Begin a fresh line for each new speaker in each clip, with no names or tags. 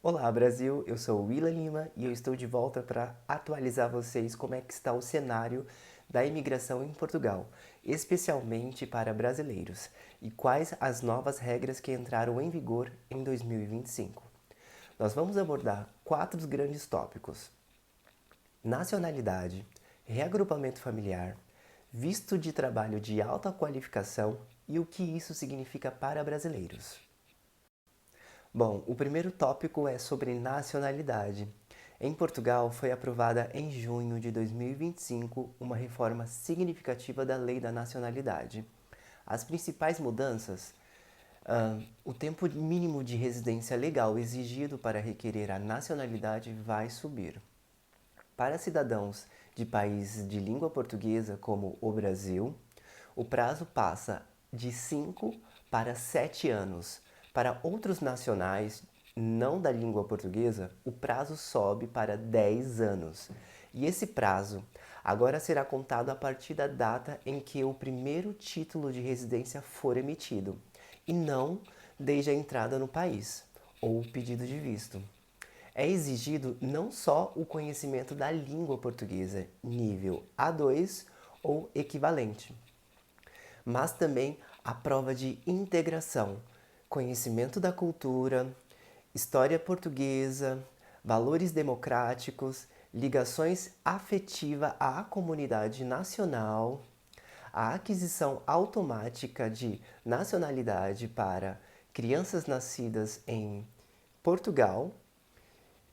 Olá Brasil, eu sou o Willa Lima e eu estou de volta para atualizar vocês como é que está o cenário da imigração em Portugal, especialmente para brasileiros, e quais as novas regras que entraram em vigor em 2025. Nós vamos abordar quatro grandes tópicos: nacionalidade, reagrupamento familiar, visto de trabalho de alta qualificação e o que isso significa para brasileiros. Bom, o primeiro tópico é sobre nacionalidade. Em Portugal, foi aprovada em junho de 2025 uma reforma significativa da Lei da Nacionalidade. As principais mudanças: o tempo mínimo de residência legal exigido para requerer a nacionalidade vai subir. Para cidadãos de países de língua portuguesa, como o Brasil, o prazo passa de 5 para 7 anos. Para outros nacionais não da língua portuguesa, o prazo sobe para 10 anos. E esse prazo agora será contado a partir da data em que o primeiro título de residência for emitido, e não desde a entrada no país ou o pedido de visto. É exigido não só o conhecimento da língua portuguesa, nível A2 ou equivalente, mas também a prova de integração, conhecimento da cultura, história portuguesa, valores democráticos, ligações afetiva à comunidade nacional, a aquisição automática de nacionalidade para crianças nascidas em Portugal,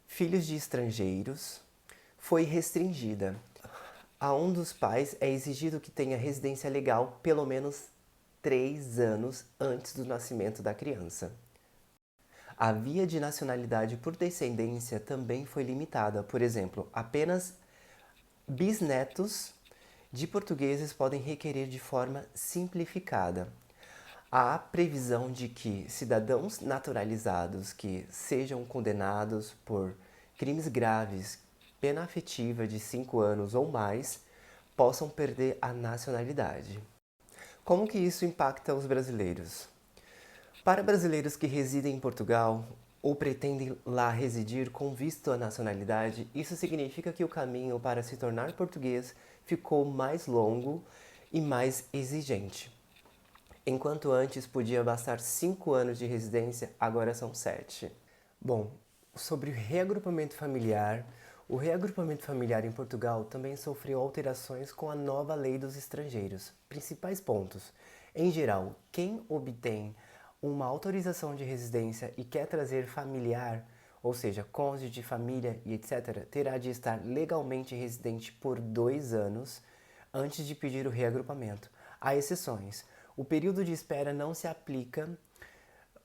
filhos de estrangeiros, foi restringida. A um dos pais é exigido que tenha residência legal pelo menos 3 anos antes do nascimento da criança. A via de nacionalidade por descendência também foi limitada. Por exemplo, apenas bisnetos de portugueses podem requerer de forma simplificada. Há previsão de que cidadãos naturalizados que sejam condenados por crimes graves, pena afetiva de 5 anos ou mais, possam perder a nacionalidade. Como que isso impacta os brasileiros? Para brasileiros que residem em Portugal ou pretendem lá residir com visto à nacionalidade, isso significa que o caminho para se tornar português ficou mais longo e mais exigente. Enquanto antes podia bastar 5 anos de residência, agora são 7. Bom, sobre o reagrupamento familiar em Portugal também sofreu alterações com a nova lei dos estrangeiros. Principais pontos: em geral, quem obtém uma autorização de residência e quer trazer familiar, ou seja, cônjuge, família e etc., terá de estar legalmente residente por 2 anos antes de pedir o reagrupamento. Há exceções. O período de espera não se aplica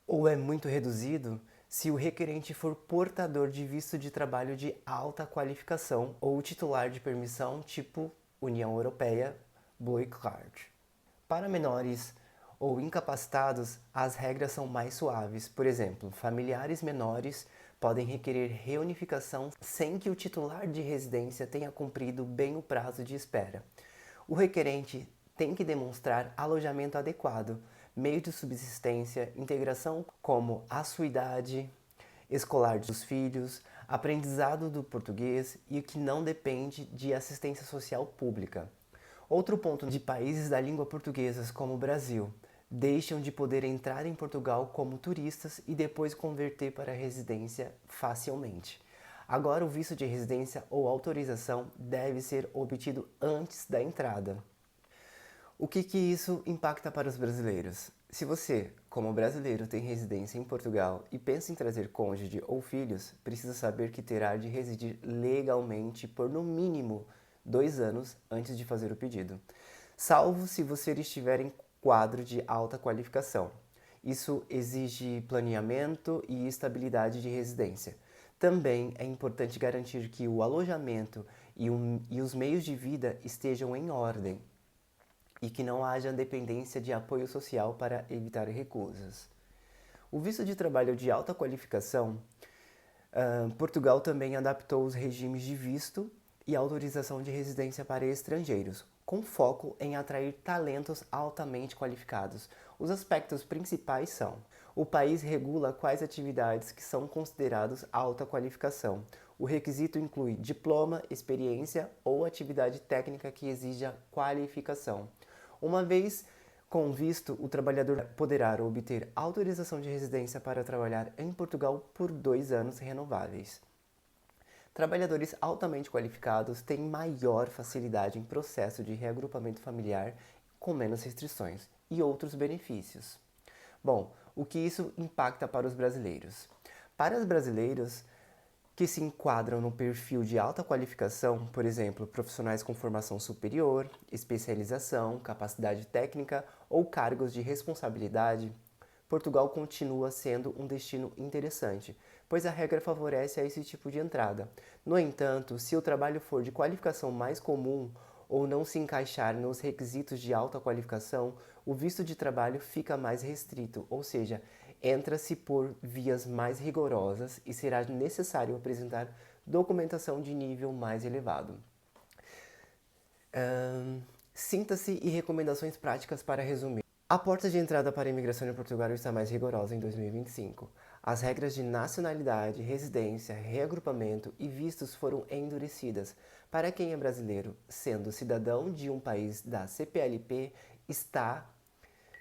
ou é muito reduzido se o requerente for portador de visto de trabalho de alta qualificação ou titular de permissão tipo União Europeia Blue Card. Para menores ou incapacitados, as regras são mais suaves. Por exemplo, familiares menores podem requerer reunificação sem que o titular de residência tenha cumprido bem o prazo de espera. O requerente tem que demonstrar alojamento adequado, meio de subsistência, integração como assiduidade escolar dos filhos, aprendizado do português e o que não depende de assistência social pública. Outro ponto de países da língua portuguesa, como o Brasil, deixam de poder entrar em Portugal como turistas e depois converter para residência facilmente. Agora, o visto de residência ou autorização deve ser obtido antes da entrada. O que isso impacta para os brasileiros? Se você, como brasileiro, tem residência em Portugal e pensa em trazer cônjuge ou filhos, precisa saber que terá de residir legalmente por no mínimo 2 anos antes de fazer o pedido, salvo se você estiver em quadro de alta qualificação. Isso exige planeamento e estabilidade de residência. Também é importante garantir que o alojamento e os meios de vida estejam em ordem e que não haja dependência de apoio social para evitar recusas. O visto de trabalho de alta qualificação, Portugal também adaptou os regimes de visto e autorização de residência para estrangeiros, com foco em atrair talentos altamente qualificados. Os aspectos principais são: O país regula quais atividades que são consideradas alta qualificação. O requisito inclui diploma, experiência ou atividade técnica que exija qualificação. Uma vez com visto, o trabalhador poderá obter autorização de residência para trabalhar em Portugal por 2 anos renováveis. Trabalhadores altamente qualificados têm maior facilidade em processo de reagrupamento familiar com menos restrições e outros benefícios. Bom, o que isso impacta para os brasileiros? Para os brasileiros que se enquadram no perfil de alta qualificação, por exemplo, profissionais com formação superior, especialização, capacidade técnica ou cargos de responsabilidade, Portugal continua sendo um destino interessante, pois a regra favorece a esse tipo de entrada. No entanto, se o trabalho for de qualificação mais comum ou não se encaixar nos requisitos de alta qualificação, o visto de trabalho fica mais restrito, ou seja, entra-se por vias mais rigorosas e será necessário apresentar documentação de nível mais elevado. Síntese e recomendações práticas para resumir. A porta de entrada para a imigração em Portugal está mais rigorosa em 2025. As regras de nacionalidade, residência, reagrupamento e vistos foram endurecidas. Para quem é brasileiro, sendo cidadão de um país da CPLP, está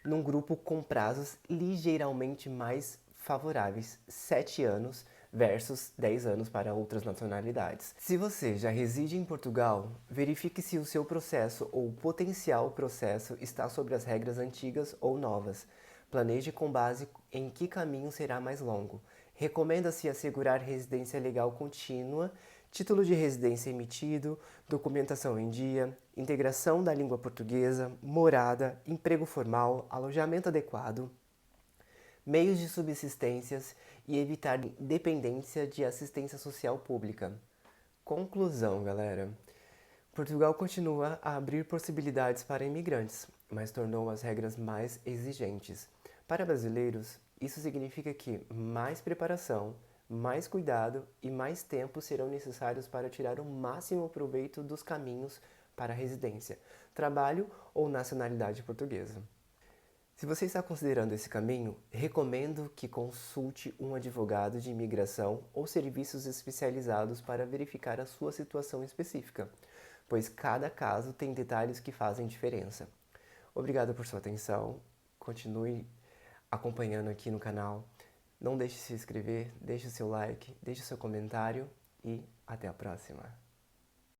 num grupo com prazos ligeiramente mais favoráveis, 7 anos versus 10 anos para outras nacionalidades. Se você já reside em Portugal, verifique se o seu processo ou potencial processo está sobre as regras antigas ou novas. Planeje com base em que caminho será mais longo. Recomenda-se assegurar residência legal contínua, título de residência emitido, documentação em dia, integração da língua portuguesa, morada, emprego formal, alojamento adequado, meios de subsistências e evitar dependência de assistência social pública. Conclusão, galera. Portugal continua a abrir possibilidades para imigrantes, mas tornou as regras mais exigentes. Para brasileiros, isso significa que mais preparação, mais cuidado e mais tempo serão necessários para tirar o máximo proveito dos caminhos para a residência, trabalho ou nacionalidade portuguesa. Se você está considerando esse caminho, recomendo que consulte um advogado de imigração ou serviços especializados para verificar a sua situação específica, pois cada caso tem detalhes que fazem diferença. Obrigado por sua atenção, continue acompanhando aqui no canal, não deixe de se inscrever, deixe o seu like, deixe o seu comentário e até a próxima.